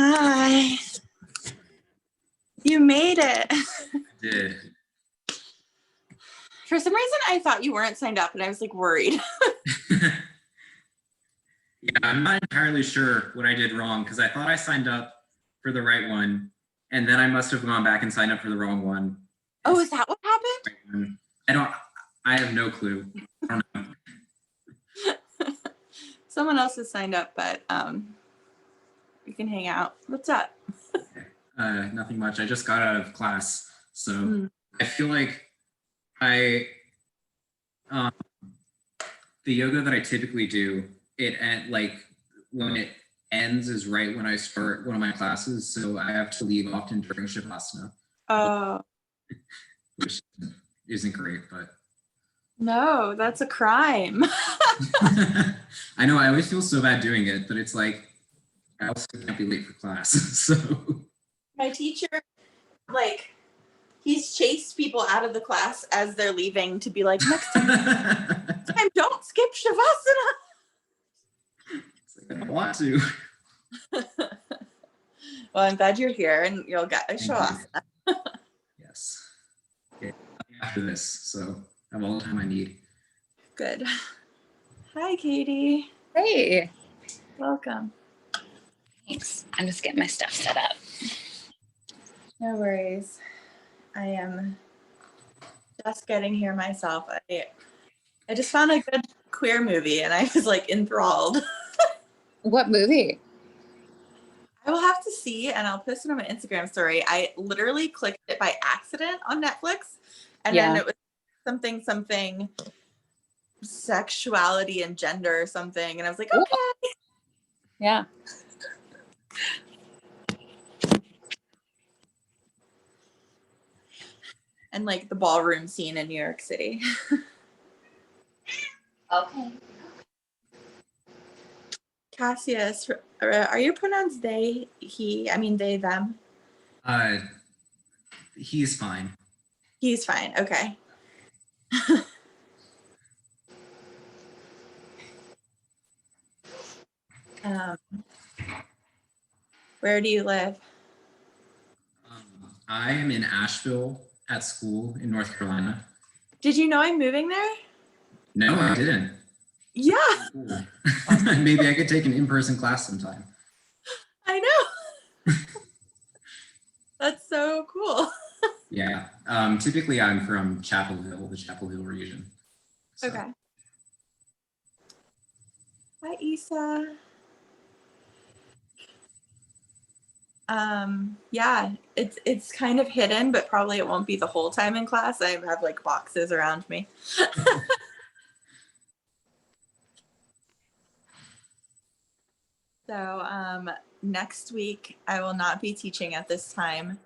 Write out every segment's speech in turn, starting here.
Hi. You made it. I did. For some reason, I thought you weren't signed up, and I was like worried. Yeah, I'm not entirely sure what I did wrong because I thought I signed up for the right one, and then I must have gone back and signed up for the wrong one. Oh, is that what happened? I have no clue. I don't know. Someone else has signed up, but we can hang out. What's up? Nothing much. I just got out of class, so I feel like the yoga that I typically do, when it ends is right when I start one of my classes, so I have to leave often during Shavasana. Oh. Which isn't great, but No, that's a crime. I know, I always feel so bad doing it, but it's like I also can't be late for class. So My teacher, he's chased people out of the class as they're leaving to be like, next time don't skip Shavasana. It's like, I don't want to. Well, I'm glad you're here and you'll get a Shavasana. Yes. Okay. After this, so I have all the time I need. Good. Hi, Katie. Hey. Welcome. Thanks. I'm just getting my stuff set up. No worries. I am just getting here myself. I just found a good queer movie and I was like enthralled. What movie? I will have to see and I'll post it on my Instagram story. I literally clicked it by accident on Netflix and then it was something sexuality and gender or something. And I was like, okay. Yeah. And like the ballroom scene in New York City. Okay. Cassius, are your pronouns they, he, they, them? He's fine. He's fine. Okay. Where do you live? I am in Asheville at school in North Carolina. Did you know I'm moving there? No, I didn't. Yeah. Cool. Maybe I could take an in-person class sometime. I know. That's so cool. Yeah. Typically I'm from Chapel Hill, the Chapel Hill region. So. Okay. Hi, Isa. Yeah, it's kind of hidden, but probably it won't be the whole time in class. I have like boxes around me. So next week I will not be teaching at this time.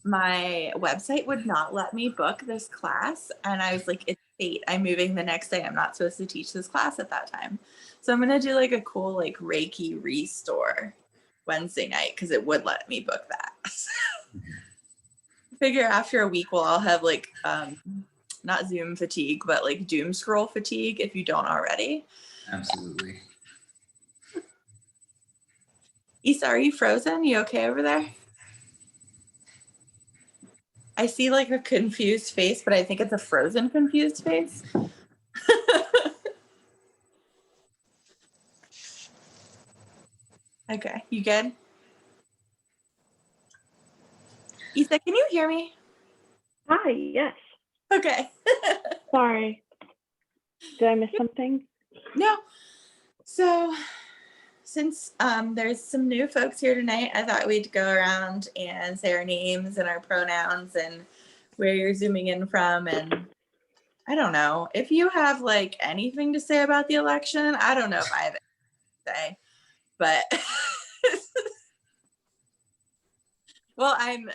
My website would not let me book this class, and I was like, it's fate. I'm moving the next day. I'm not supposed to teach this class at that time. So I'm gonna do like a cool like Reiki restore Wednesday night because it would let me book that. I figure after a week we'll all have like not Zoom fatigue, but like doom scroll fatigue if you don't already. Absolutely. Isa, are you frozen? You okay over there? I see like a confused face, but I think it's a frozen confused face. Okay, you good? Isa, can you hear me? Hi, yes. Okay. Sorry. Did I miss something? No. So since there's some new folks here tonight, I thought we'd go around and say our names and our pronouns and where you're zooming in from. And I don't know if you have like anything to say about the election. I don't know if I have anything to say, but well, I'm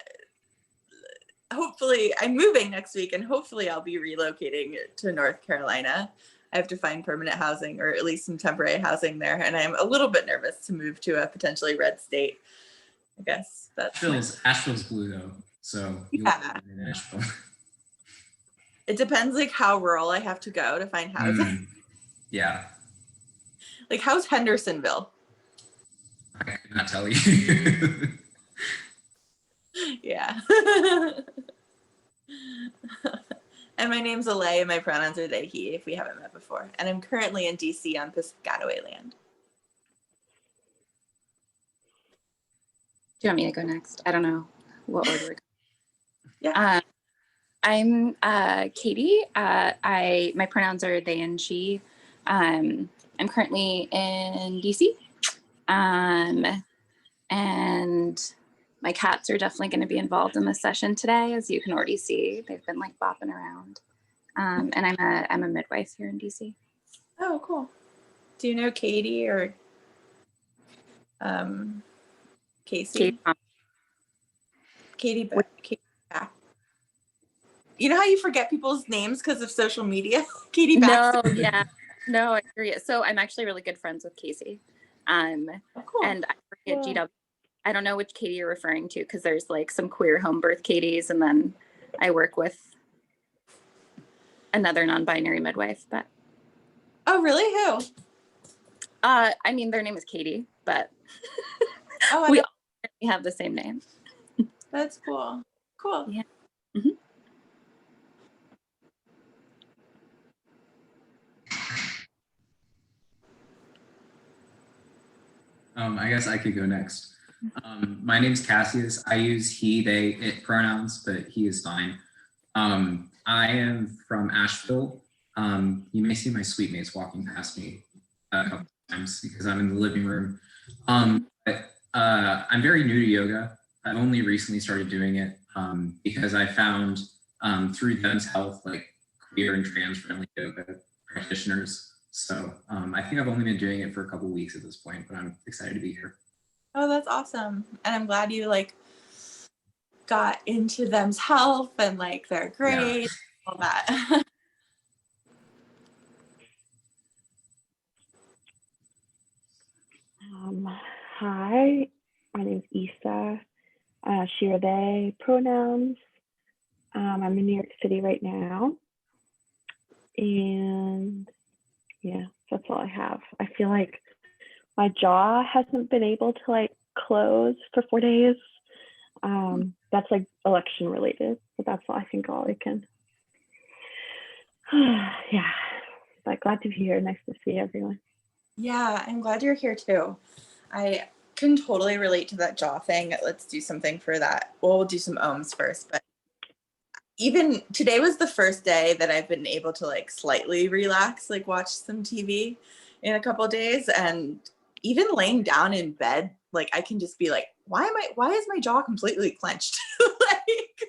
moving next week and hopefully I'll be relocating to North Carolina. I have to find permanent housing or at least some temporary housing there. And I'm a little bit nervous to move to a potentially red state. I guess that's Asheville's blue though. So yeah. In Asheville. It depends like how rural I have to go to find housing. Yeah. Like how's Hendersonville? I could not tell you. Yeah. And my name's Alay, and my pronouns are they, he, if we haven't met before. And I'm currently in DC on Piscataway land. Do you want me to go next? I don't know what order. Yeah. I'm Katie. My pronouns are they and she. I'm currently in DC. And my cats are definitely going to be involved in this session today, as you can already see. They've been like bopping around. And I'm a midwife here in DC. Oh, cool. Do you know Katie or Casey? Katie Back. You know how you forget people's names because of social media? Katie Baxter. No, yeah. No, I agree. So I'm actually really good friends with Casey. Oh, cool. And I work at GW. I don't know which Katie you're referring to because there's like some queer home birth Katies, and then I work with another non-binary midwife. But Oh, really? Who? I mean, their name is Katie, but Oh, we all have the same name. that's cool. Cool. Yeah. Mm-hmm. I guess I could go next. My name's Cassius. I use he, they, it pronouns, but he is fine. I am from Asheville. You may see my suite mates walking past me a couple times because I'm in the living room. But I'm very new to yoga. I've only recently started doing it because I found through Den's Health, like queer and trans friendly yoga practitioners. So I think I've only been doing it for a couple of weeks at this point, but I'm excited to be here. Oh, that's awesome. And I'm glad you like got into them's health and like they're great, Yeah. all that. Hi, my name's Issa. She or they pronouns. I'm in New York City right now. And yeah, that's all I have. I feel like my jaw hasn't been able to like close for 4 days. That's like election related, but that's all I think all I can. Yeah, but glad to be here. Nice to see everyone. Yeah, I'm glad you're here too. I can totally relate to that jaw thing. Let's do something for that. Well, we'll do some ohms first, but even today was the first day that I've been able to like slightly relax, like watch some TV in a couple of days. And even laying down in bed, like I can just be like, why is my jaw completely clenched? Like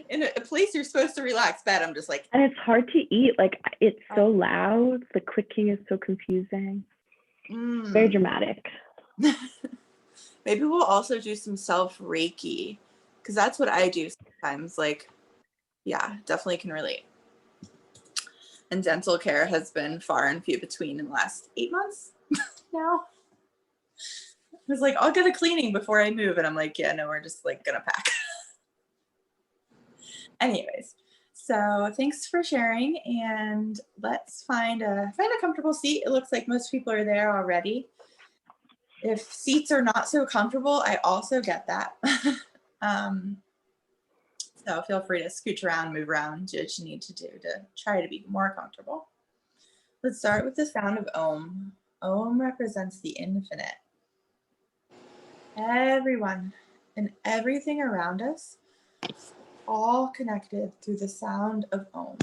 in a place you're supposed to relax, bed, I'm just like. And it's hard to eat. Like it's so loud. The clicking is so confusing. Very dramatic. Maybe we'll also do some self-Reiki because that's what I do sometimes. Like, yeah, definitely can relate. And dental care has been far and few between in the last 8 months now. I was like, I'll get a cleaning before I move. And I'm like, yeah, no, we're just like gonna pack. Anyways, so thanks for sharing, and let's find a comfortable seat. It looks like most people are there already. If seats are not so comfortable, I also get that. So feel free to scooch around, move around, do what you need to do to try to be more comfortable. Let's start with the sound of Om. Om represents the infinite. Everyone and everything around us, all connected through the sound of Om.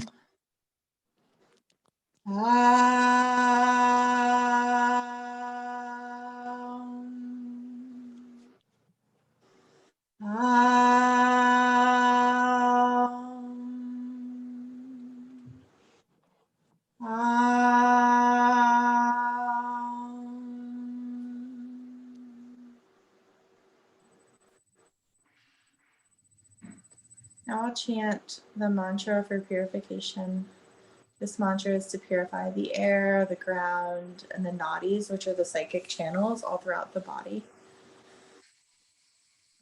Now I'll chant the mantra for purification. This mantra is to purify the air, the ground, and the nadis, which are the psychic channels all throughout the body.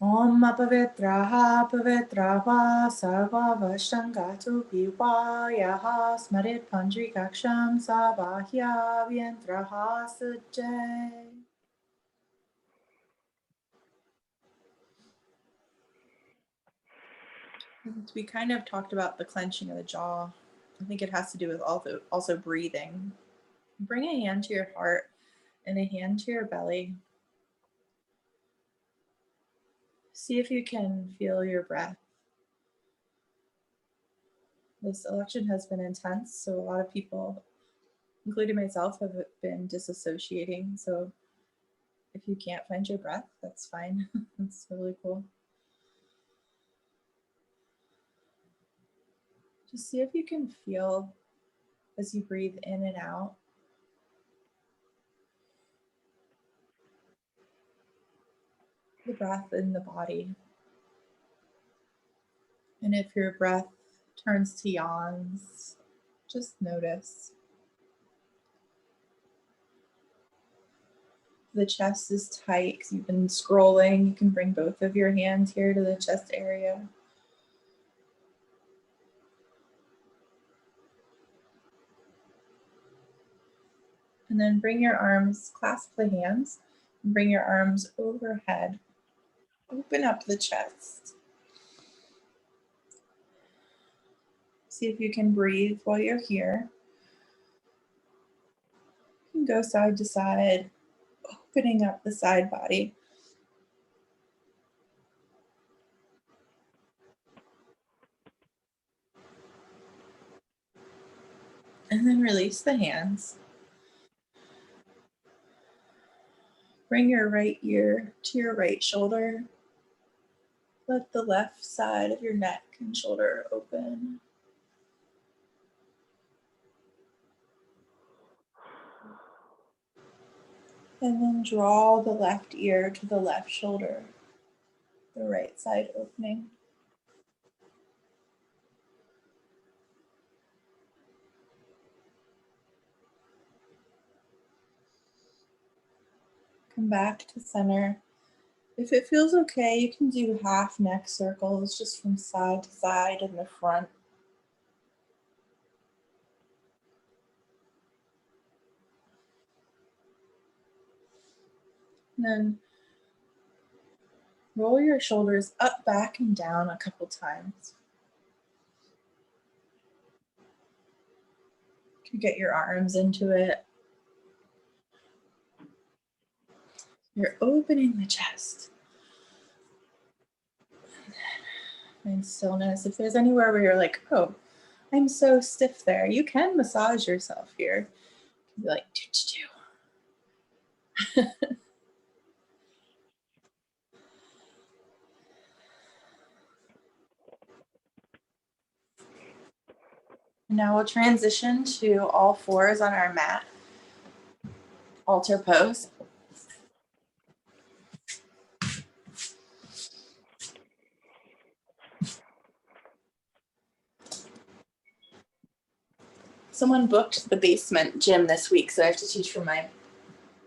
Om apavitraha pavitrava sarva vashangatu pivayaha smarit pandrikaksham savahya vyantraha sajjay. We kind of talked about the clenching of the jaw. I think it has to do with also breathing. Bring a hand to your heart and a hand to your belly. See if you can feel your breath. This election has been intense, so a lot of people, including myself, have been disassociating. So if you can't find your breath, that's fine. That's really cool. Just see if you can feel as you breathe in and out. The breath in the body. And if your breath turns to yawns, just notice. The chest is tight because you've been scrolling. You can bring both of your hands here to the chest area. And then bring your arms, clasp the hands, and bring your arms overhead. Open up the chest. See if you can breathe while you're here. You can go side to side, opening up the side body. And then release the hands. Bring your right ear to your right shoulder. Let the left side of your neck and shoulder open. And then draw the left ear to the left shoulder, the right side opening. Come back to center. If it feels okay, you can do half neck circles just from side to side in the front. And then roll your shoulders up, back, and down a couple times. You can get your arms into it. You're opening the chest. Find stillness. If there's anywhere where you're like, oh, I'm so stiff there, you can massage yourself here. Be like, do. Now we'll transition to all fours on our mat. Altar pose. Someone booked the basement gym this week, so I have to teach from my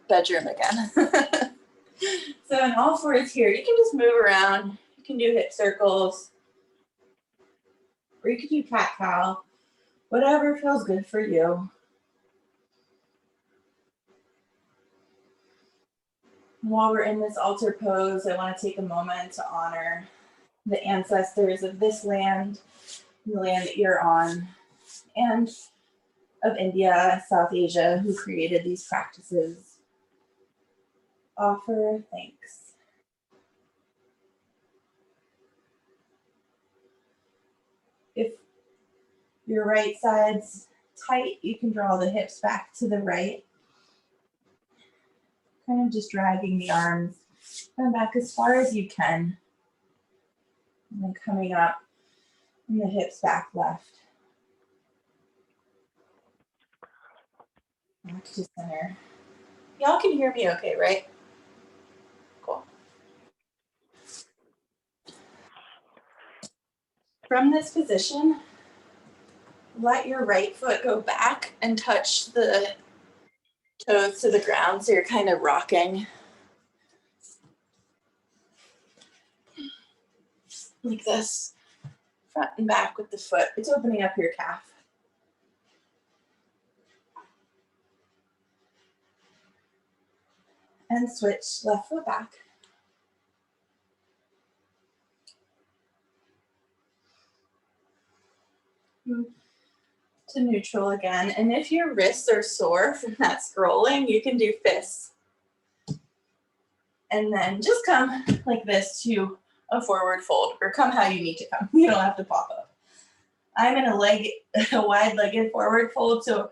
bedroom again. So in all fours here, you can just move around. You can do hip circles, or you can do cat-cow, whatever feels good for you. And while we're in this altar pose, I want to take a moment to honor the ancestors of this land, the land that you're on, and of India, South Asia, who created these practices. Offer thanks. If your right side's tight, you can draw the hips back to the right. Kind of just dragging the arms and back as far as you can. And then coming up and the hips back left. Back to center. Y'all can hear me okay, right? Cool. From this position, let your right foot go back and touch the toes to the ground, so you're kind of rocking. Like this, front and back with the foot. It's opening up your calf. And switch left foot back. to neutral again. And if your wrists are sore from that scrolling, you can do fists. And then just come like this to a forward fold, or come how you need to come. You don't have to pop up. I'm in a wide-legged forward fold, so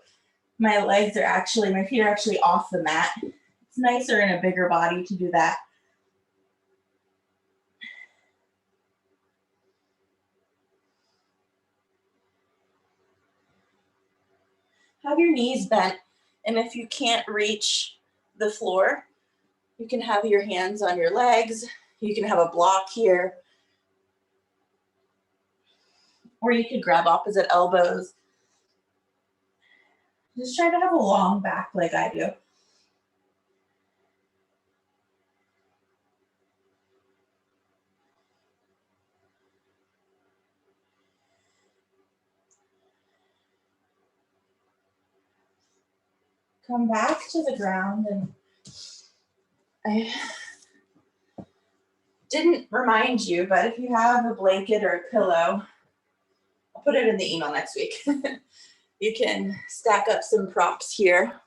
my feet are actually off the mat. It's nicer in a bigger body to do that. Have your knees bent, and if you can't reach the floor, you can have your hands on your legs. You can have a block here, or you could grab opposite elbows. Just try to have a long back like I do. Come back to the ground, and I didn't remind you, but if you have a blanket or a pillow, I'll put it in the email next week. You can stack up some props here,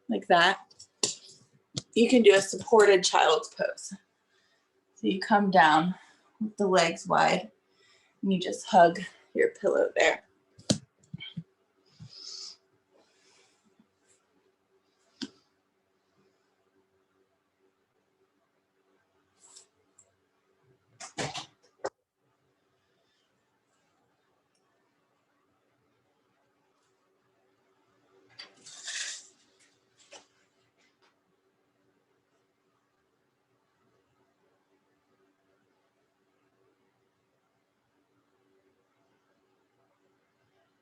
like that. You can do a supported child's pose. So you come down with the legs wide, and you just hug your pillow there.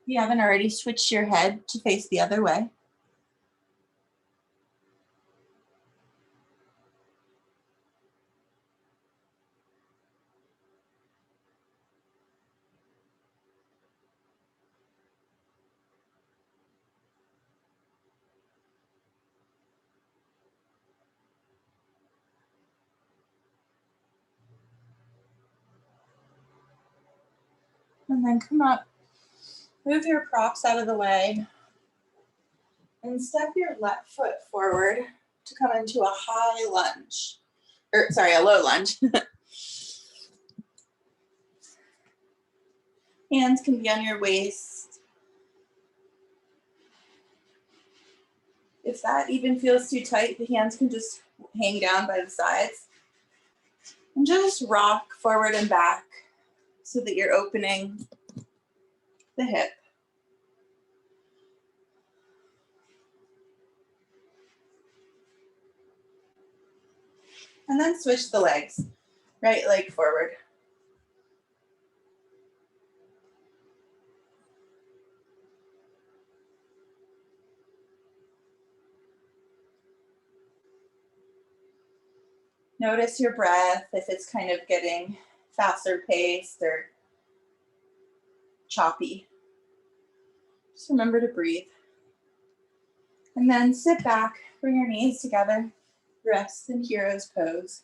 If you haven't already, switched your head to face the other way. And then come up, move your props out of the way, and step your left foot forward to come into a high lunge, a low lunge. Hands can be on your waist. If that even feels too tight, the hands can just hang down by the sides. And just rock forward and back so that you're opening the hip. And then switch the legs. Right leg forward. Notice your breath, if it's kind of getting faster paced or choppy. Just remember to breathe. And then sit back, bring your knees together, rest in hero's pose.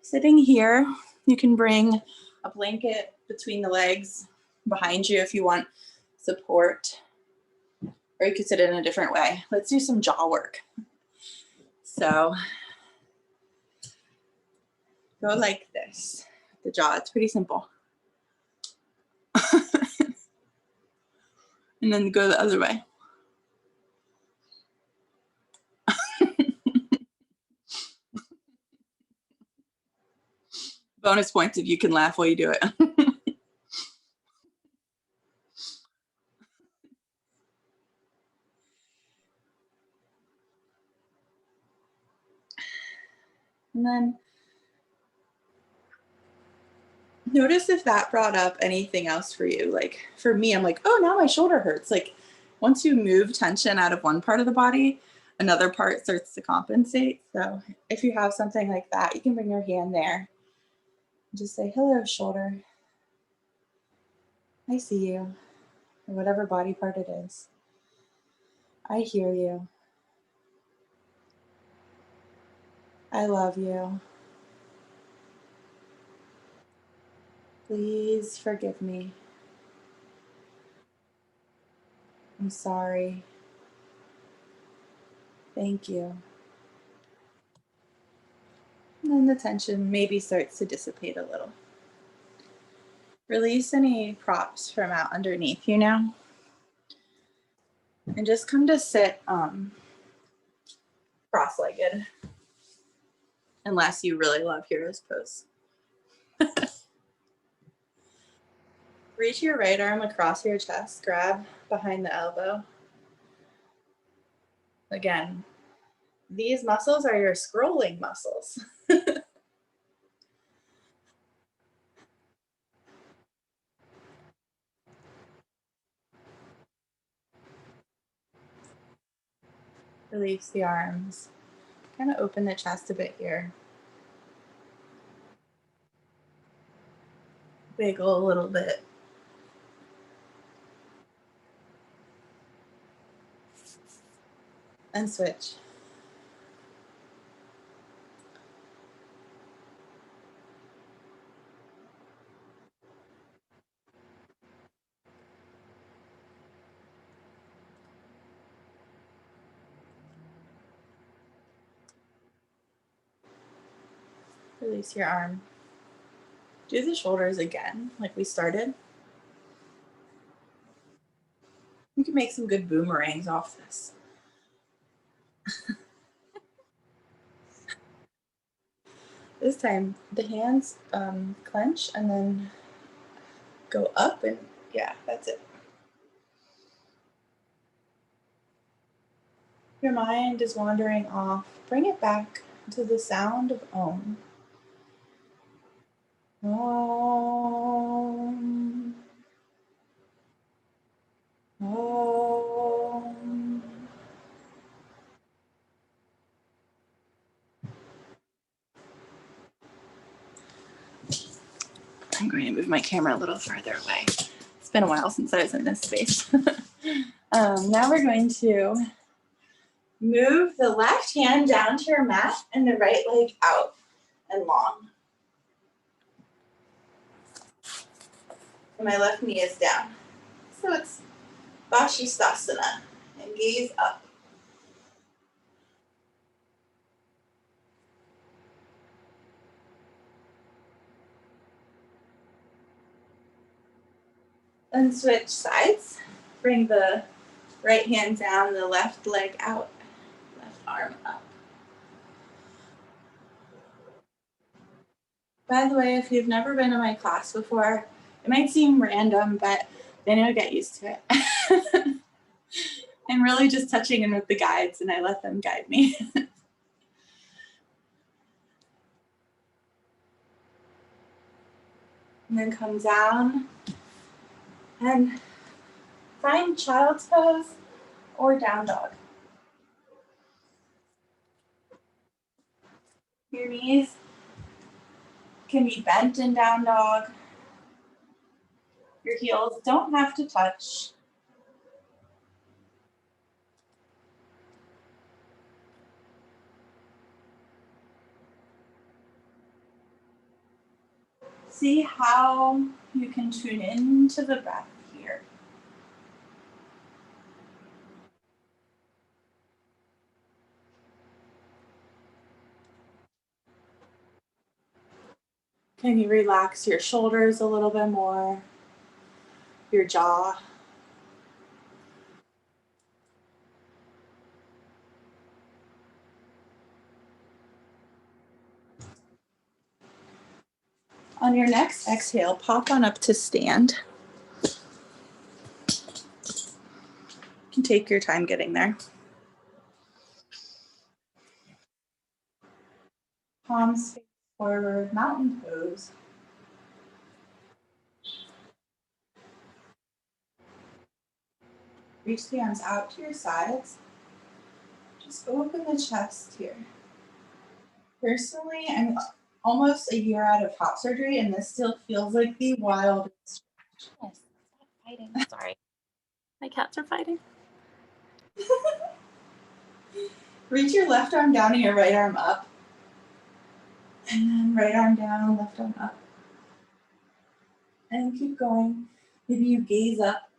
Sitting here, you can bring a blanket between the legs behind you if you want support, or you could sit in a different way. Let's do some jaw work. So go like this, the jaw, it's pretty simple. And then go the other way. Bonus points if you can laugh while you do it. And then notice if that brought up anything else for you. Like for me, I'm like, oh, now my shoulder hurts. Like once you move tension out of one part of the body, another part starts to compensate. So if you have something like that, you can bring your hand there and just say, hello, shoulder. I see you, or whatever body part it is. I hear you. I love you. Please forgive me. I'm sorry. Thank you. And then the tension maybe starts to dissipate a little. Release any props from out underneath you now. And just come to sit cross-legged. Unless you really love hero's pose. Reach your right arm across your chest, grab behind the elbow. Again, these muscles are your scrolling muscles. Release the arms. Kind of open the chest a bit here. Wiggle a little bit. And switch. Release your arm. Do the shoulders again, like we started. You can make some good boomerangs off this. This time, the hands clench and then go up and yeah, that's it. Your mind is wandering off. Bring it back to the sound of Om. Om. Om. I'm going to move my camera a little farther away. It's been a while since I was in this space. Now we're going to move the left hand down to your mat and the right leg out and long. And my left knee is down. So it's Vashisthasana and gaze up. Then switch sides. Bring the right hand down, the left leg out, left arm up. By the way, if you've never been in my class before, it might seem random, but then you'll get used to it. I'm really just touching in with the guides and I let them guide me. And then come down and find child's pose or down dog. Your knees can be bent in down dog. Your heels don't have to touch. See how you can tune into the breath here. Can you relax your shoulders a little bit more? Your jaw. On your next exhale, pop on up to stand. You can take your time getting there. Palms face forward, mountain pose. Reach the arms out to your sides. Just open the chest here. Personally, I'm almost a year out of top surgery, and this still feels like the wildest. Yes, stop fighting. Sorry. My cats are fighting. Reach your left arm down and your right arm up. And then right arm down, left arm up. And keep going. Maybe you gaze up.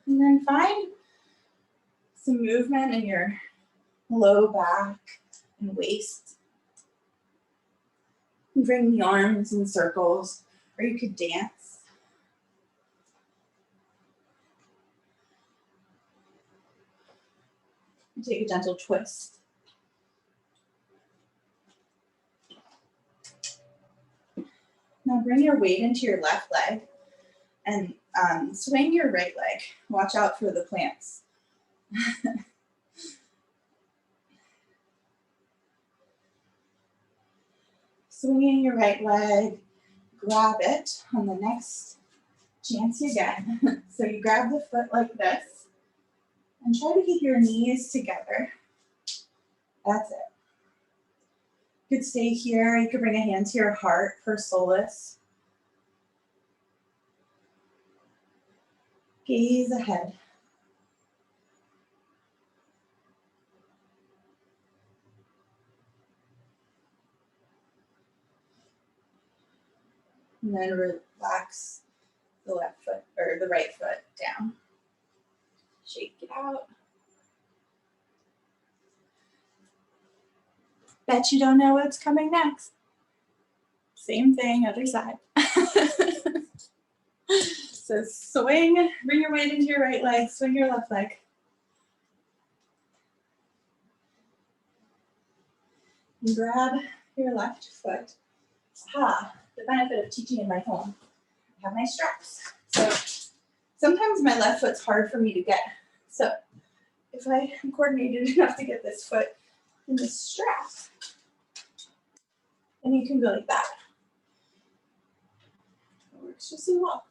And then find some movement in your low back and waist. And bring the arms in circles, or you could dance. And take a gentle twist. Now bring your weight into your left leg and swing your right leg. Watch out for the plants. Swinging your right leg, grab it on the next chance you get. So you grab the foot like this and try to keep your knees together. That's it. You could stay here. You could bring a hand to your heart for solace. Gaze ahead. And then relax the left foot or the right foot down. Shake it out. Bet you don't know what's coming next. Same thing, other side. So swing, bring your weight into your right leg, swing your left leg. And grab your left foot. The benefit of teaching in my home. I have my straps. So sometimes my left foot's hard for me to get. So if I am coordinated enough to get this foot in the strap, then you can go like that. It works just as well.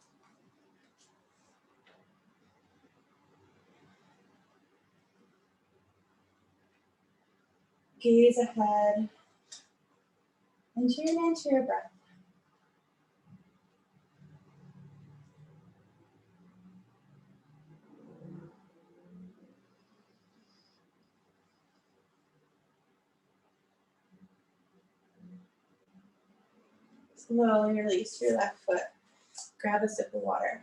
Gaze ahead and tune into your breath. Slowly release your left foot. Grab a sip of water.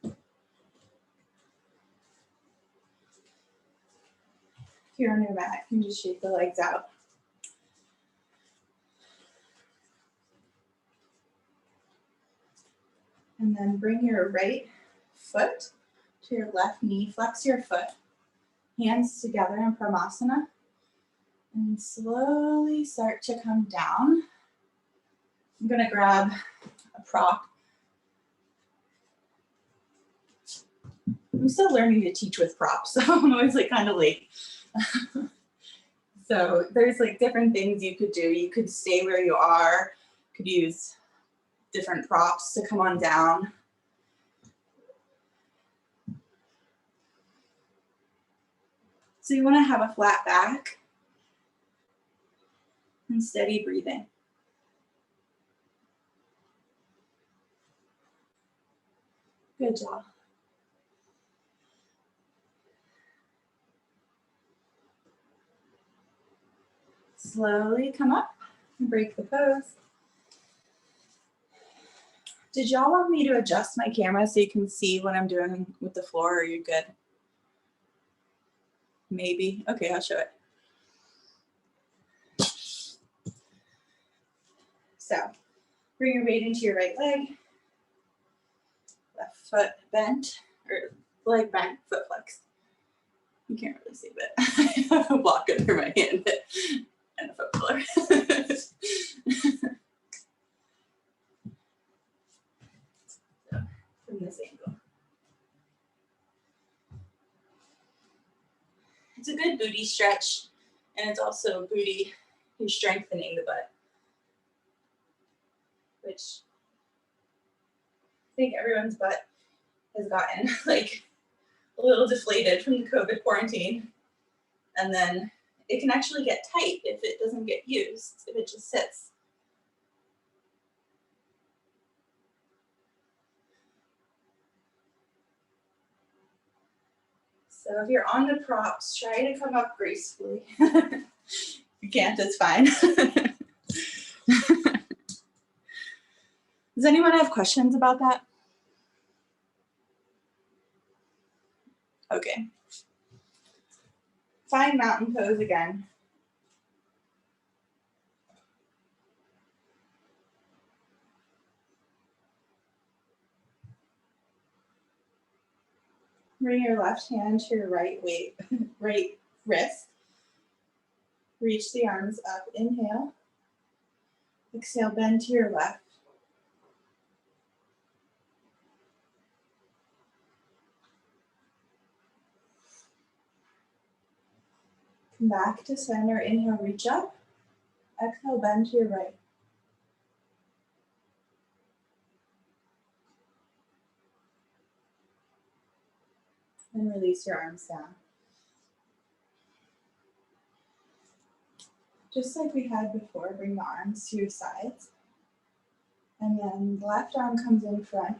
If you're on your mat, you can just shake the legs out. And then bring your right foot to your left knee. Flex your foot. Hands together in Parmasana. And slowly start to come down. I'm going to grab a prop. I'm still learning to teach with props, so I'm always like kind of late. So there's like different things you could do. You could stay where you are. You could use different props to come on down. So you want to have a flat back and steady breathing. Good job. Slowly come up and break the pose. Did y'all want me to adjust my camera so you can see what I'm doing with the floor, or are you good? Maybe. Okay, I'll show it. So bring your weight into your right leg. Left foot bent, or leg bent, foot flexed. You can't really see, but I have a block under my hand and a foot pillar. So, from this angle. It's a good booty stretch, and it's also booty, you're strengthening the butt, which I think everyone's butt has gotten like a little deflated from the COVID quarantine. And then it can actually get tight if it doesn't get used, if it just sits. So if you're on the props, try to come up gracefully. If you can't, it's fine. Does anyone have questions about that? Okay. Find mountain pose again. Bring your left hand to your right wrist. Reach the arms up. Inhale. Exhale, bend to your left. Come back to center. Inhale, reach up. Exhale, bend to your right. And release your arms down. Just like we had before, bring the arms to your sides. And then the left arm comes in front,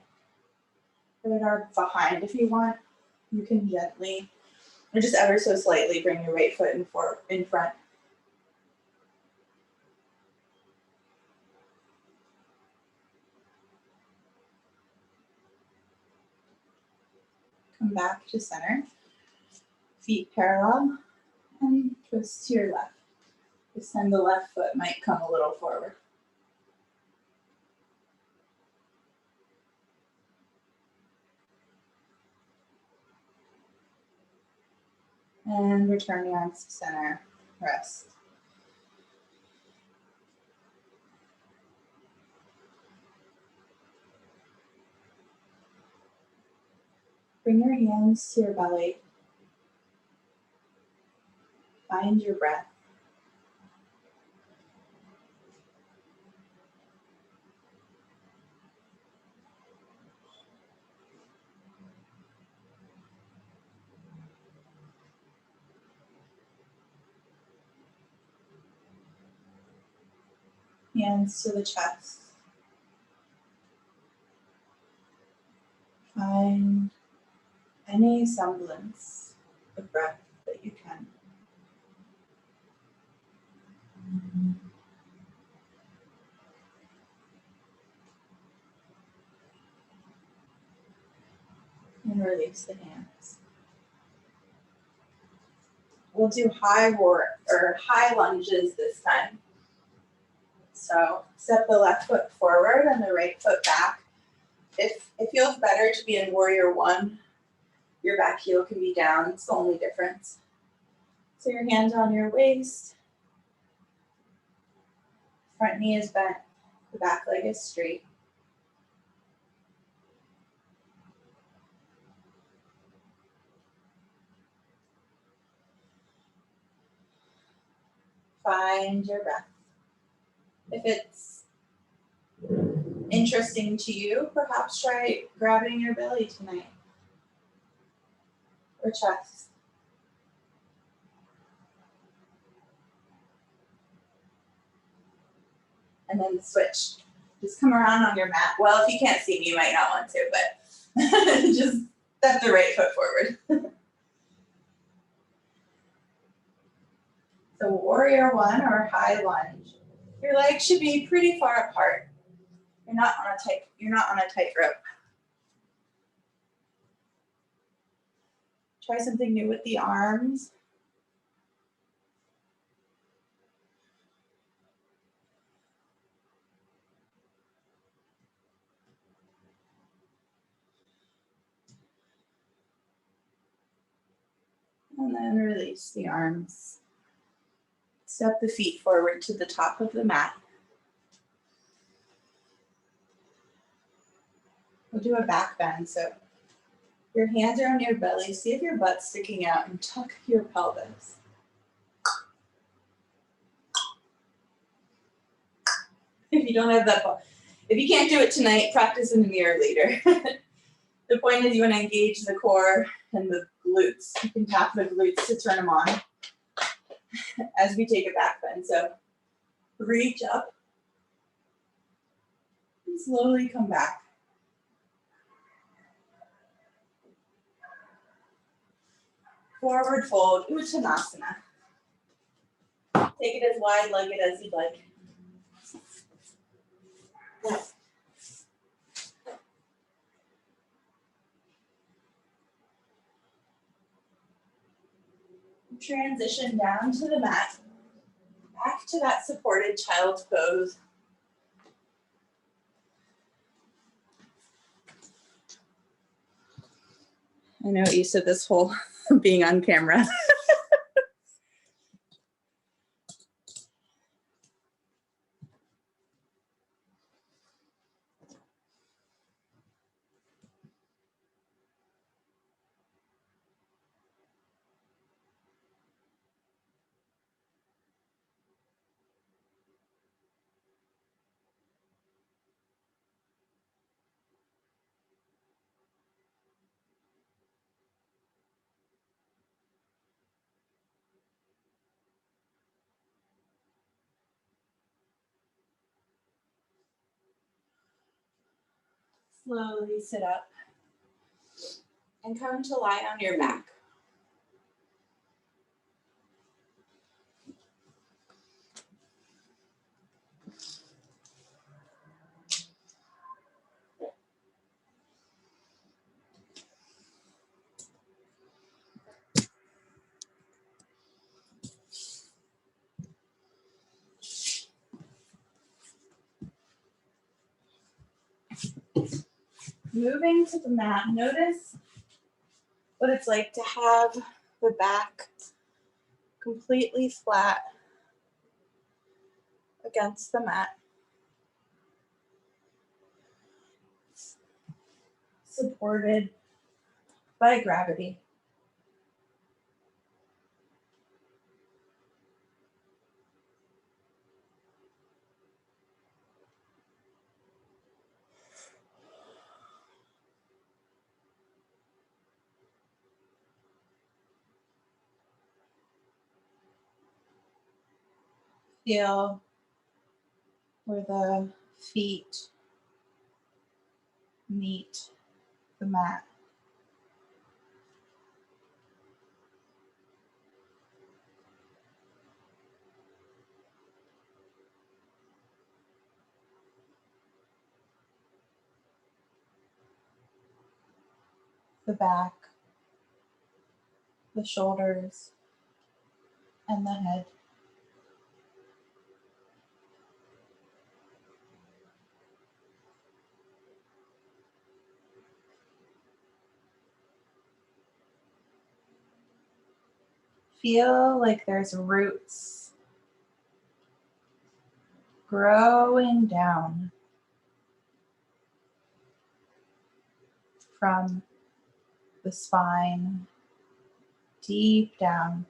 right arm behind. If you want, you can gently, or just ever so slightly, bring your right foot in front. Come back to center. Feet parallel and twist to your left. This time the left foot might come a little forward. And return the arms to center. Rest. Bring your hands to your belly. Find your breath. Hands to the chest. Find any semblance of breath that you can. And release the hands. We'll do high lunges this time. So step the left foot forward and the right foot back. If it feels better to be in warrior one, your back heel can be down. It's the only difference. So your hands on your waist. Front knee is bent. The back leg is straight. Find your breath. If it's interesting to you, perhaps try grabbing your belly tonight or chest. And then switch. Just come around on your mat. Well, if you can't see me, you might not want to, but just step the right foot forward. So warrior one or high lunge. Your legs should be pretty far apart. You're not on a tight rope. Try something new with the arms. And then release the arms. Step the feet forward to the top of the mat. We'll do a back bend. So your hands are on your belly. See if your butt's sticking out and tuck your pelvis. If you don't have that, if you can't do it tonight, practice in the mirror later. The point is you want to engage the core and the glutes. You can tap the glutes to turn them on as we take a back bend. So reach up and slowly come back. Forward fold, Uttanasana. Take it as wide-legged as you'd like. Transition down to the mat, back to that supported child's pose. I know you said this whole being on camera. Slowly sit up and come to lie on your back. Moving to the mat, notice what it's like to have the back completely flat against the mat. Supported by gravity. Feel where the feet meet the mat. The back, the shoulders, and the head. Feel like there's roots growing down from the spine, deep down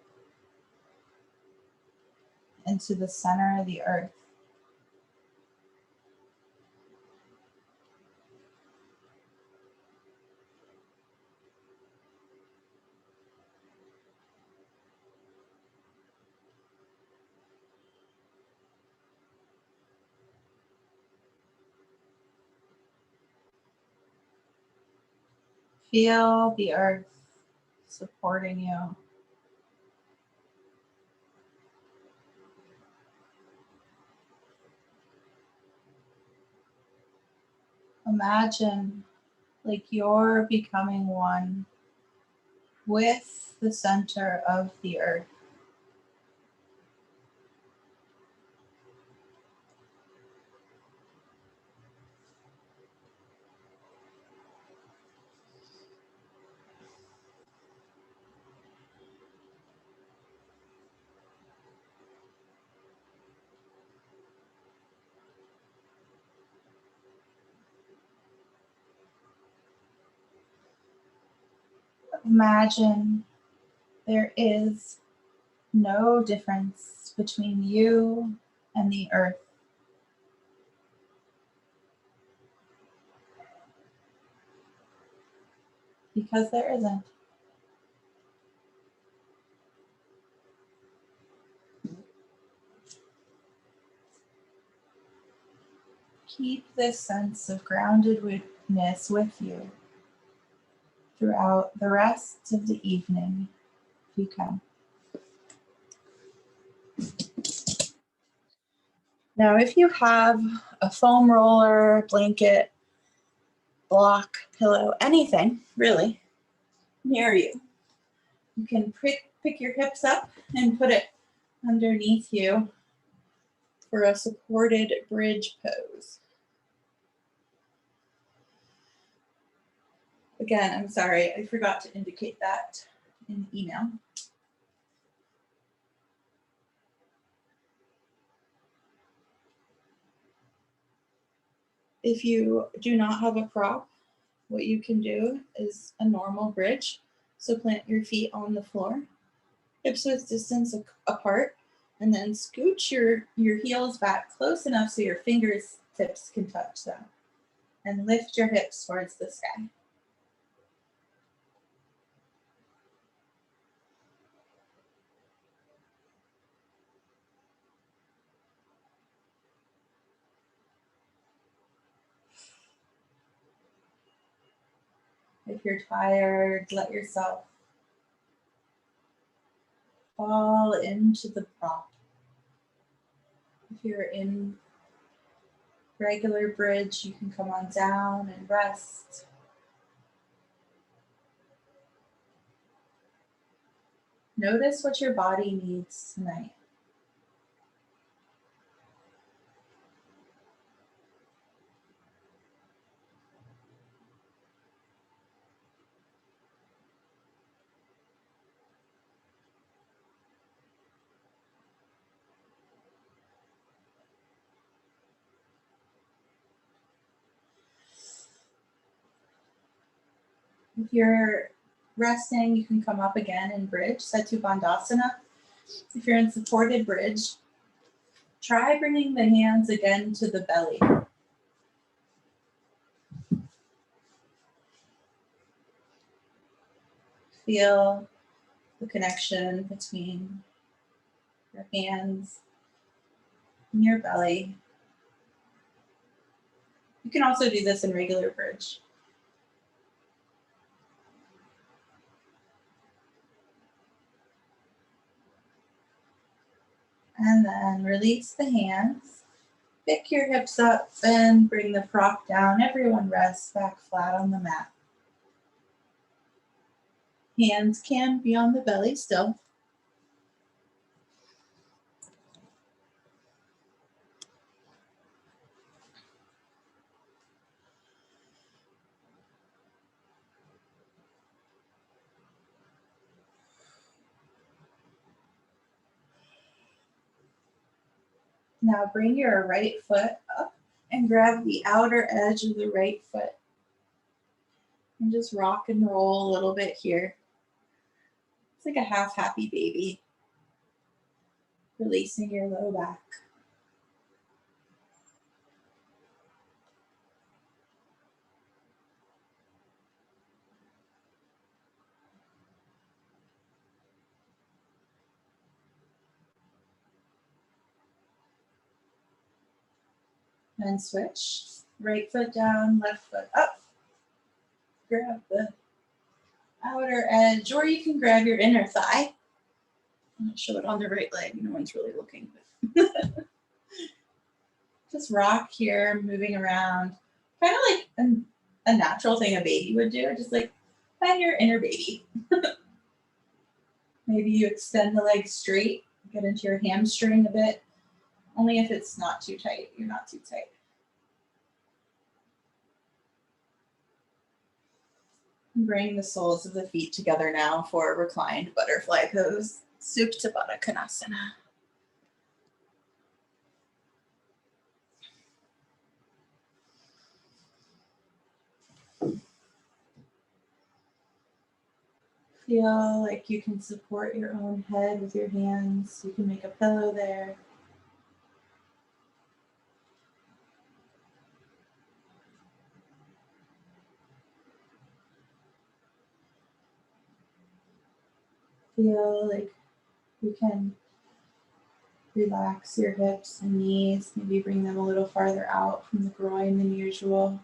into the center of the earth. Feel the earth supporting you. Imagine like you're becoming one with the center of the earth. Imagine there is no difference between you and the earth. because there isn't. Keep this sense of groundedness with you throughout the rest of the evening, if you can. Now, if you have a foam roller, blanket, block, pillow, anything really near you, you can pick your hips up and put it underneath you for a supported bridge pose. Again, I'm sorry, I forgot to indicate that in the email. If you do not have a prop, what you can do is a normal bridge. So plant your feet on the floor, hips width distance apart, and then scooch your heels back close enough so your fingers tips can touch them. And lift your hips towards the sky. If you're tired, let yourself fall into the prop. If you're in regular bridge, you can come on down and rest. Notice what your body needs tonight. If you're resting, you can come up again in bridge, Setu Bandhasana. If you're in supported bridge, try bringing the hands again to the belly. Feel the connection between your hands and your belly. You can also do this in regular bridge. And then release the hands. Pick your hips up and bring the prop down. Everyone rests back flat on the mat. Hands can be on the belly still. Now bring your right foot up and grab the outer edge of the right foot. And just rock and roll a little bit here. It's like a half happy baby. Releasing your low back. And switch. Right foot down, left foot up. Grab the outer edge, or you can grab your inner thigh. I'll show it on the right leg. No one's really looking. But just rock here, moving around. Kind of like a natural thing a baby would do. Just like find your inner baby. Maybe you extend the leg straight, get into your hamstring a bit. Only if it's not too tight. You're not too tight. Bring the soles of the feet together now for reclined butterfly pose, Supta Baddha Konasana. Feel like you can support your own head with your hands. You can make a pillow there. Feel like you can relax your hips and knees, maybe bring them a little farther out from the groin than usual.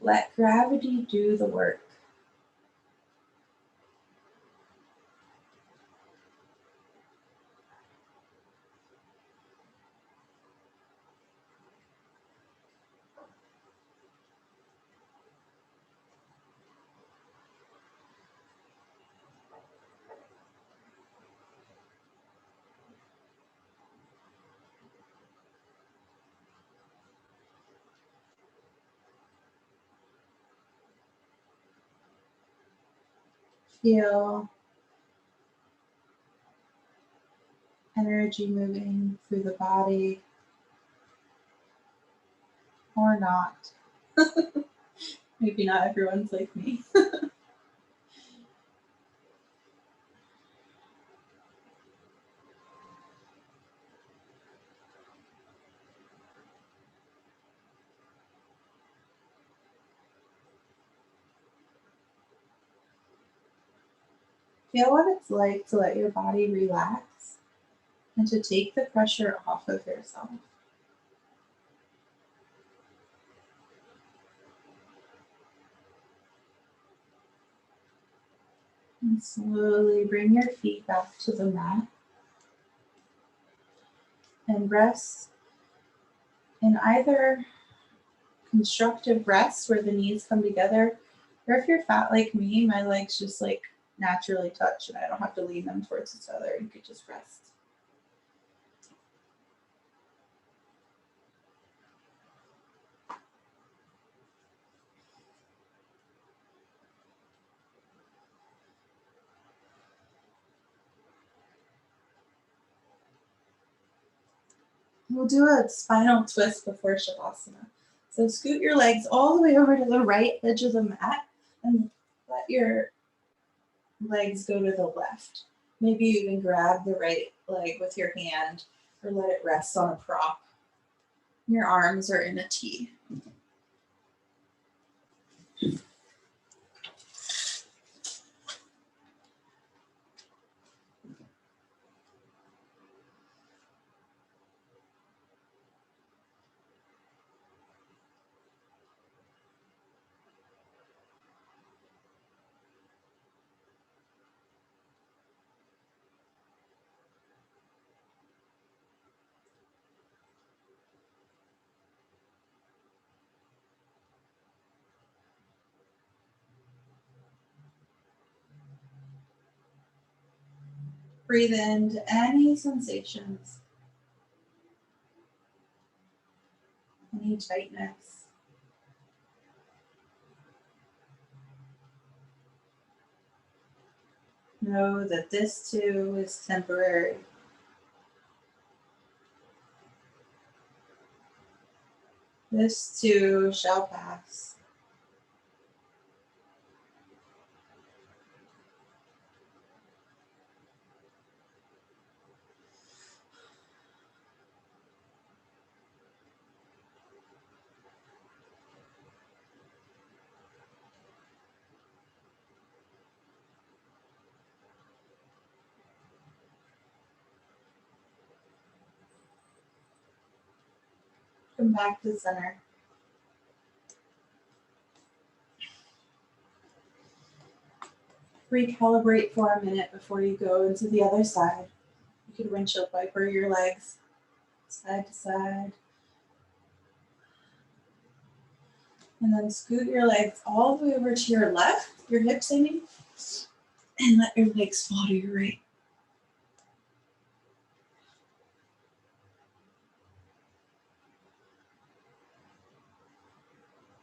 Let gravity do the work. Feel energy moving through the body or not. Maybe not everyone's like me. Feel what it's like to let your body relax and to take the pressure off of yourself. And slowly bring your feet back to the mat and rest in either constructive rest where the knees come together, or if you're fat like me, my legs just like naturally touch and I don't have to lean them towards each other. You could just rest. We'll do a spinal twist before Shavasana. So scoot your legs all the way over to the right edge of the mat and let your legs go to the left. Maybe you even grab the right leg with your hand or let it rest on a prop. Your arms are in a T. Breathe into any sensations, any tightness. Know that this too is temporary. This too shall pass. Come back to center. Recalibrate for a minute before you go into the other side. You could windshield wiper your legs side to side. And then scoot your legs all the way over to your left, your hips, I mean, and let your legs fall to your right.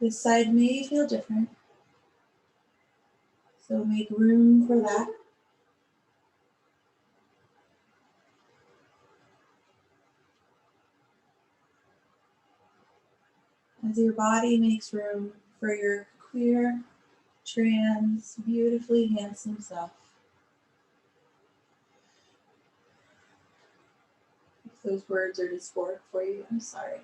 This side may feel different, so make room for that. As your body makes room for your queer, trans, beautifully handsome self. If those words are dysphoric for you, I'm sorry.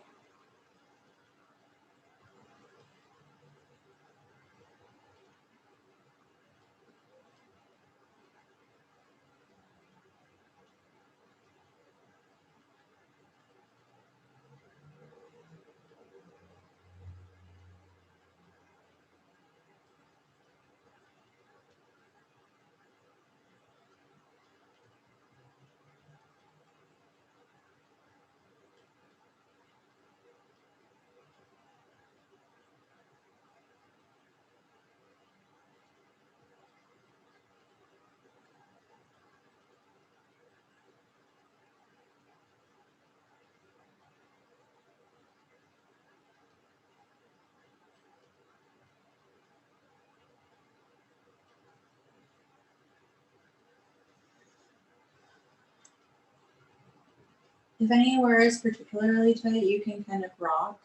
If anywhere is particularly tight, you can kind of rock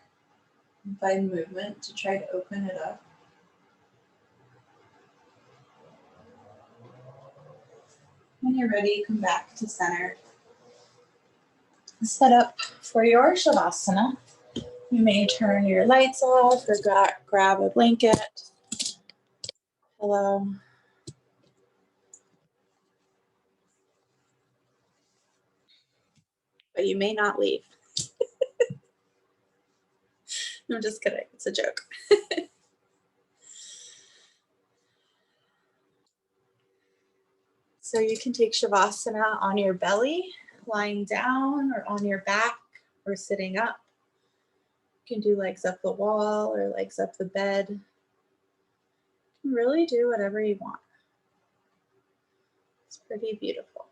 and find movement to try to open it up. When you're ready, come back to center. Set up for your Shavasana. You may turn your lights off or grab a blanket, pillow. But you may not leave. I'm just kidding. It's a joke. So you can take Shavasana on your belly, lying down, or on your back, or sitting up. You can do legs up the wall or legs up the bed. You can really do whatever you want. It's pretty beautiful.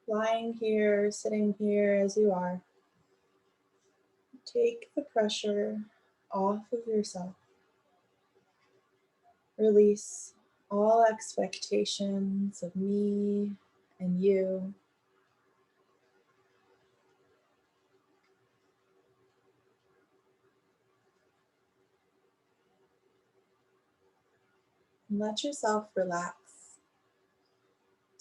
Lying here, sitting here as you are, take the pressure off of yourself. Release all expectations of me and you. And let yourself relax.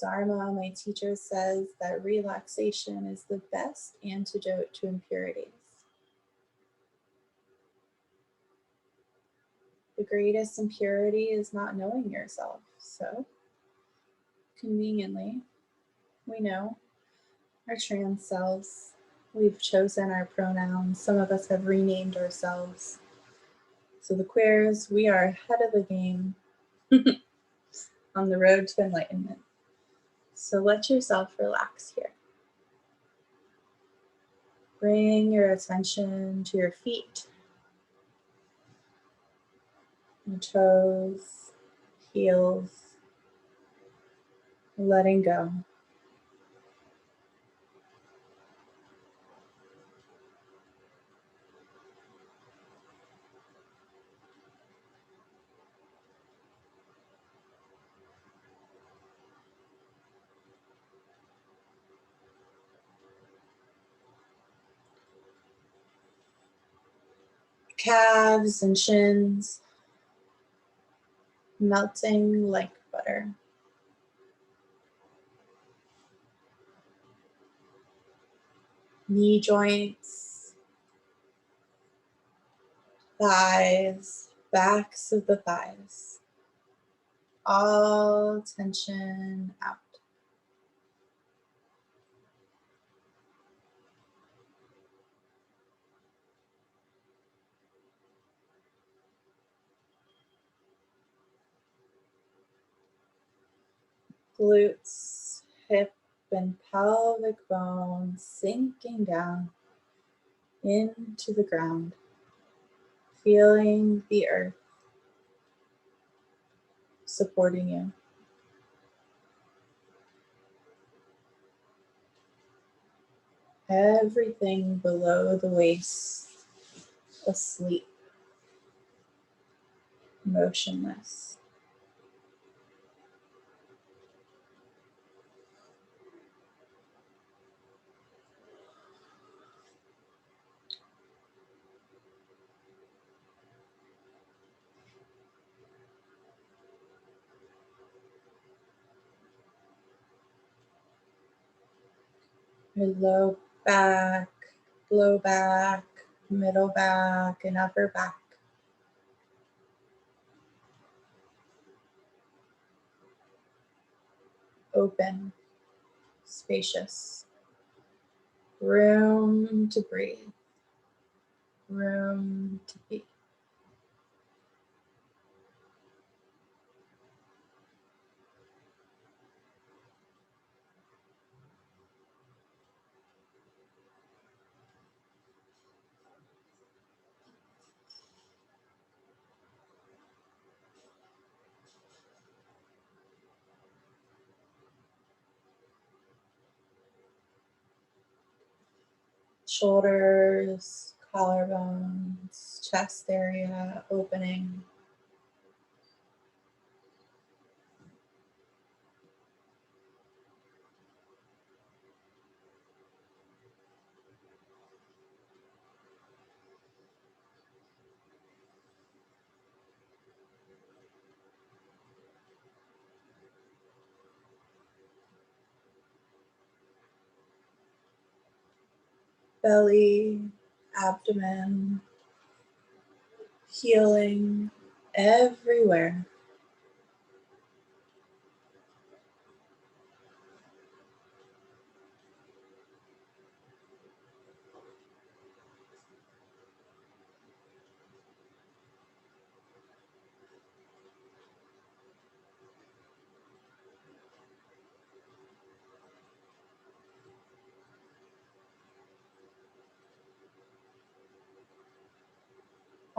Dharma, my teacher, says that relaxation is the best antidote to impurities. The greatest impurity is not knowing yourself. So, conveniently, we know our trans selves. We've chosen our pronouns. Some of us have renamed ourselves. So the queers, we are ahead of the game on the road to enlightenment. So let yourself relax here. Bring your attention to your feet, your toes, heels, letting go. Calves and shins melting like butter. Knee joints, thighs, backs of the thighs, all tension out. Glutes, hip and pelvic bones sinking down into the ground, feeling the earth supporting you. Everything below the waist asleep, motionless. Your low back, low back, middle back, and upper back. Open, spacious. Room to breathe. Room to be. Shoulders, collarbones, chest area opening. belly, abdomen, healing everywhere.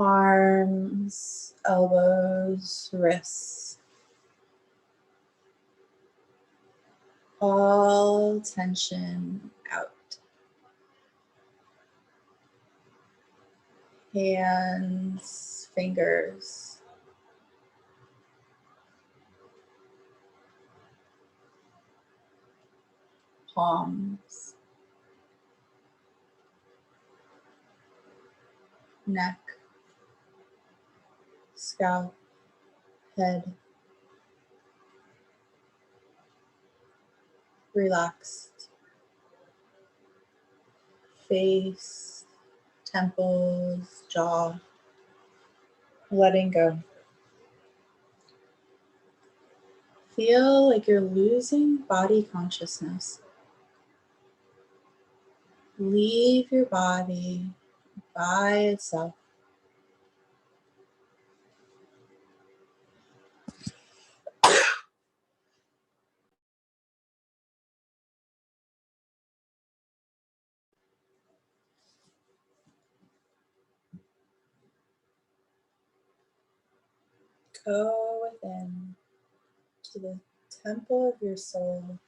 Arms, elbows, wrists, all tension out. Hands, fingers, palms, neck, scalp, head, relaxed, face, temples, jaw, letting go. Feel like you're losing body consciousness. Leave your body by itself. Go within to the temple of your soul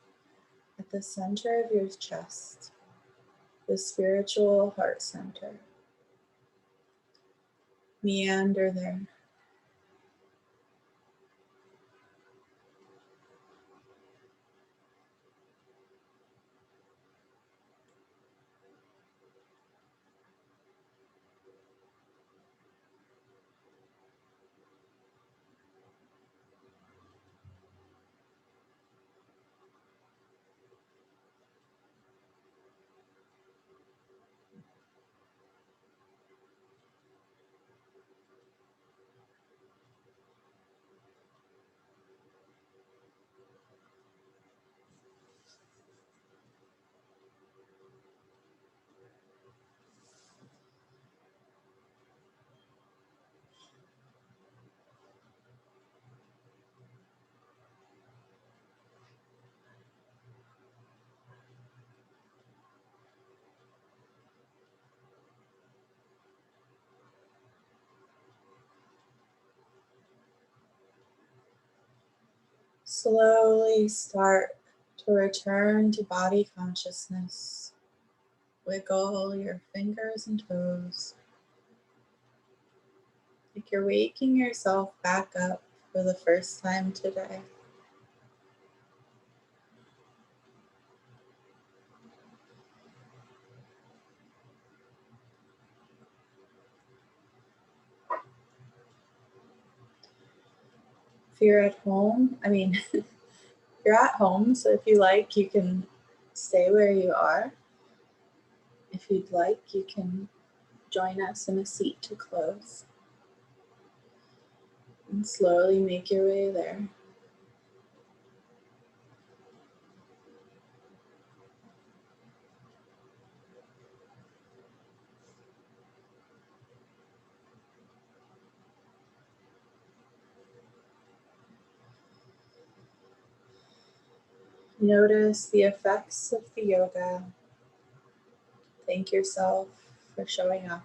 at the center of your chest, the spiritual heart center. Meander there. Slowly start to return to body consciousness. Wiggle your fingers and toes. Like you're waking yourself back up for the first time today. If you're at home, you're at home, so if you like, you can stay where you are. If you'd like, you can join us in a seat to close. And slowly make your way there. Notice the effects of the yoga. Thank yourself for showing up.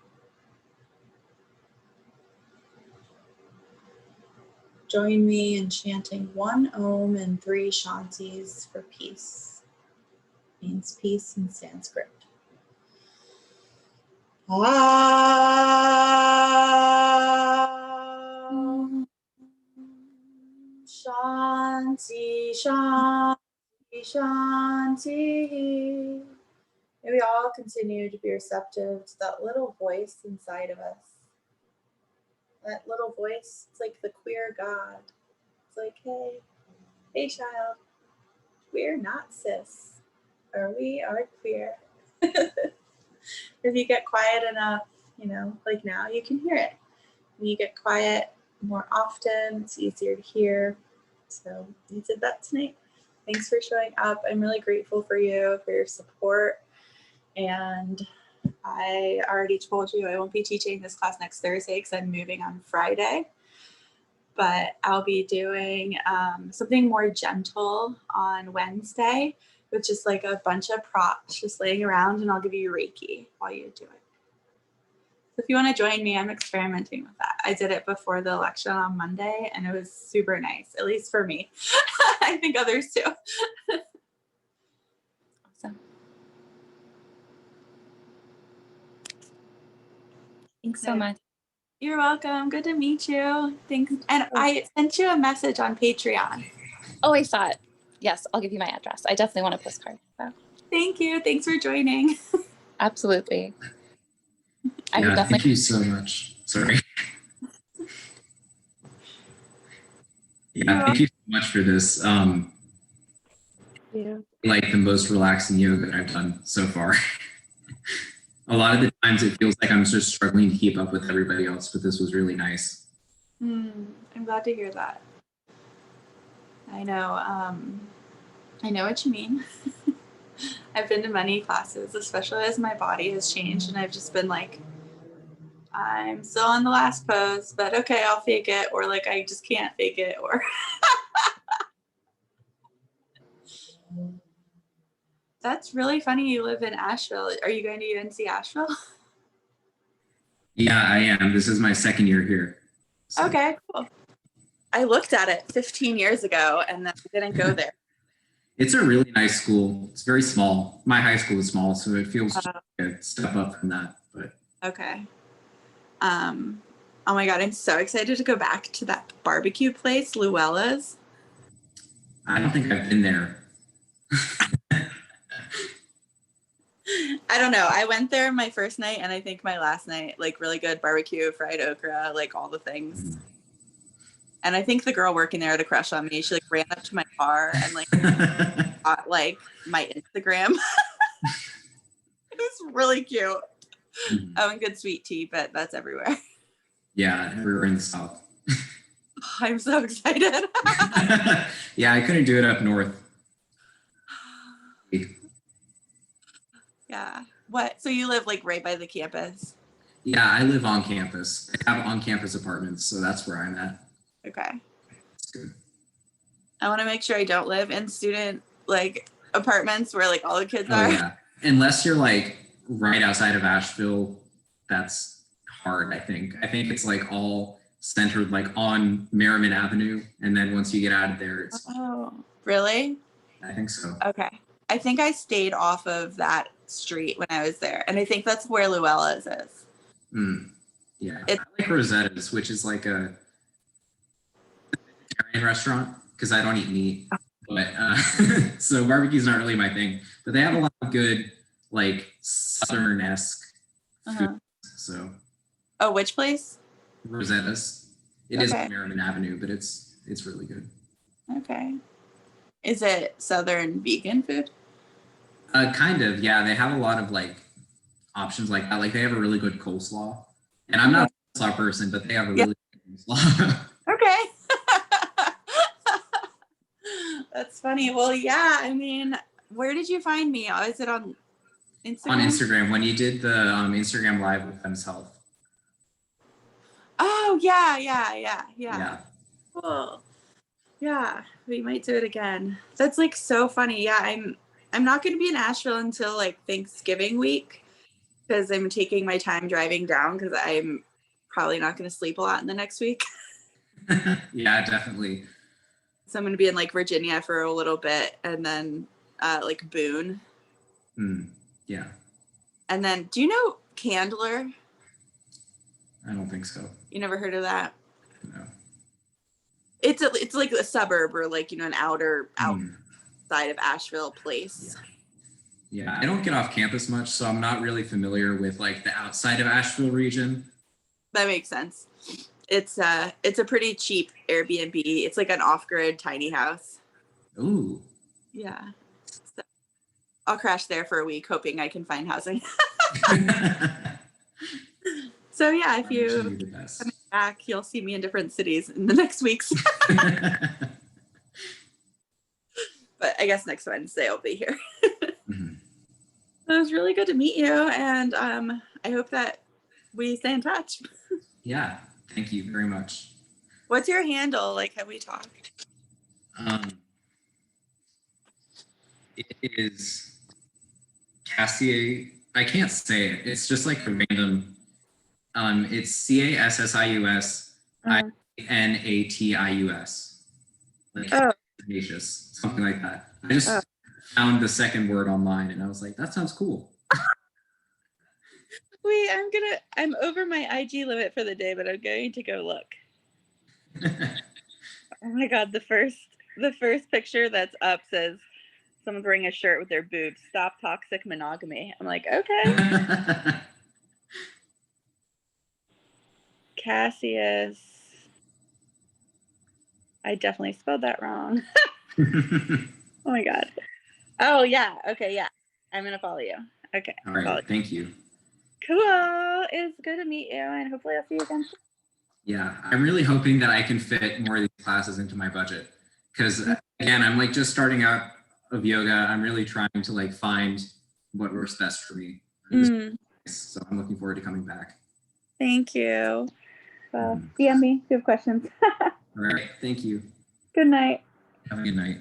Join me in chanting 1 Om and 3 Shantis for peace. Means peace in Sanskrit. Shanti, Shanti, Shanti. May we all continue to be receptive to that little voice inside of us. That little voice, it's like the queer God. It's like, hey child, we're not cis, or we are queer. if you get quiet enough, you know, like now you can hear it. When you get quiet more often, it's easier to hear. So you did that tonight. Thanks for showing up. I'm really grateful for you, for your support. And I already told you I won't be teaching this class next Thursday because I'm moving on Friday. But I'll be doing something more gentle on Wednesday with just like a bunch of props just laying around, and I'll give you Reiki while you do it. So if you want to join me, I'm experimenting with that. I did it before the election on Monday, and it was super nice, at least for me. I think others too. Awesome. Thanks so much. You're welcome. Good to meet you. Thanks. And I sent you a message on Patreon. Oh, I saw it. Yes, I'll give you my address. I definitely want a postcard. So. Thank you. Thanks for joining. Absolutely. I Yeah, would thank definitely. you so much. Sorry. Yeah, thank you so much for this. Yeah. Like the most relaxing yoga I've done so far. A lot of the times it feels like I'm just struggling to keep up with everybody else, but this was really nice. I'm glad to hear that. I know what you mean. I've been to many classes, especially as my body has changed, and I've just been like, I'm still on the last pose, but okay, I'll fake it, or like I just can't fake it, or That's really funny. You live in Asheville. Are you going to UNC Asheville? Yeah, I am. This is my second year here. So. Okay, cool. I looked at it 15 years ago and then didn't go there. It's a really nice school. It's very small. My high school is small, so it feels like a step up from that. But okay. Oh my God, I'm so excited to go back to that barbecue place, Luella's. I don't think I've been there. I don't know. I went there my first night and I think my last night, like really good barbecue, fried okra, like all the things. Mm-hmm. And I think the girl working there had a crush on me. She like ran up to my car and like got like my Instagram. It was really cute. Mm-hmm. Oh, and good sweet tea, but that's everywhere. Yeah, everywhere in the South. I'm so excited. Yeah, I couldn't do it up north. Yeah. What? So you live like right by the campus? Yeah, I live on campus. I have on-campus apartments, so that's where I'm at. Okay. It's good. I want to make sure I don't live in student like apartments where like all the kids Oh are. yeah, unless you're like right outside of Asheville, that's hard. I think it's like all centered like on Merriman Avenue, and then once you get out of there, it's. Oh, really? I think so. Okay. I think I stayed off of that street when I was there, and I think that's where Luella's is. Yeah, I like Rosetta's, which is like a vegetarian restaurant because I don't eat meat, but so barbecue's not really my thing. But they have a lot of good like Southern-esque food. So. Oh, which place? Rosetta's. It is on Merriman Avenue, but it's really good. Okay. Is it Southern vegan food? Kind of, yeah. They have a lot of like options like that. Like they have a really good coleslaw. And I'm not a coleslaw person, but they have a really good coleslaw. Okay. That's funny. Well, yeah, I mean, where did you find me? Oh, is it on Instagram? On Instagram, when you did the Instagram live with Fem's Health. Oh, yeah. Cool. Yeah, we might do it again. That's like so funny. Yeah, I'm not going to be in Asheville until like Thanksgiving week because I'm taking my time driving down because I'm probably not going to sleep a lot in the next week. Yeah, definitely. So I'm going to be in like Virginia for a little bit and then like Boone. Yeah. And then do you know Candler? I don't think so. You never heard of that? No. It's like a suburb or like, you know, an outside of Asheville place. Yeah, I don't get off campus much, so I'm not really familiar with like the outside of Asheville region. That makes sense. It's a pretty cheap Airbnb. It's like an off-grid tiny house. Ooh. Yeah. So I'll crash there for a week hoping I can find housing. So yeah, if I'm wishing you you the best. come back, you'll see me in different cities in the next weeks. But I guess next Wednesday I'll be here. Mhm. It was really good to meet you, and I hope that we stay in touch. Yeah, thank you very much. What's your handle? Like, have we talked? It is Cassier. I can't say it. It's just like a random. It's CASSIUSINATIUS. Like Oh. Ignatius, something like that. I just Oh. found the second word online and I was like, that sounds cool. Wait, I'm over my IG limit for the day, but I'm going to go look. Oh my God, the first picture that's up says someone's wearing a shirt with their boobs. Stop toxic monogamy. I'm like, okay. Cassius. I definitely spelled that wrong. Oh my God. Oh yeah. Okay, yeah. I'm gonna follow you. Okay. All follow right, thank you. Cool. It's good to meet you, and hopefully I'll see you again soon. Yeah, I'm really hoping that I can fit more of these classes into my budget because again, I'm like just starting out of yoga. I'm really trying to like find what works best for me. So I'm looking forward to coming back. Thank you. Well, DM me if you have questions. All right, thank you. Good night. Have a good night.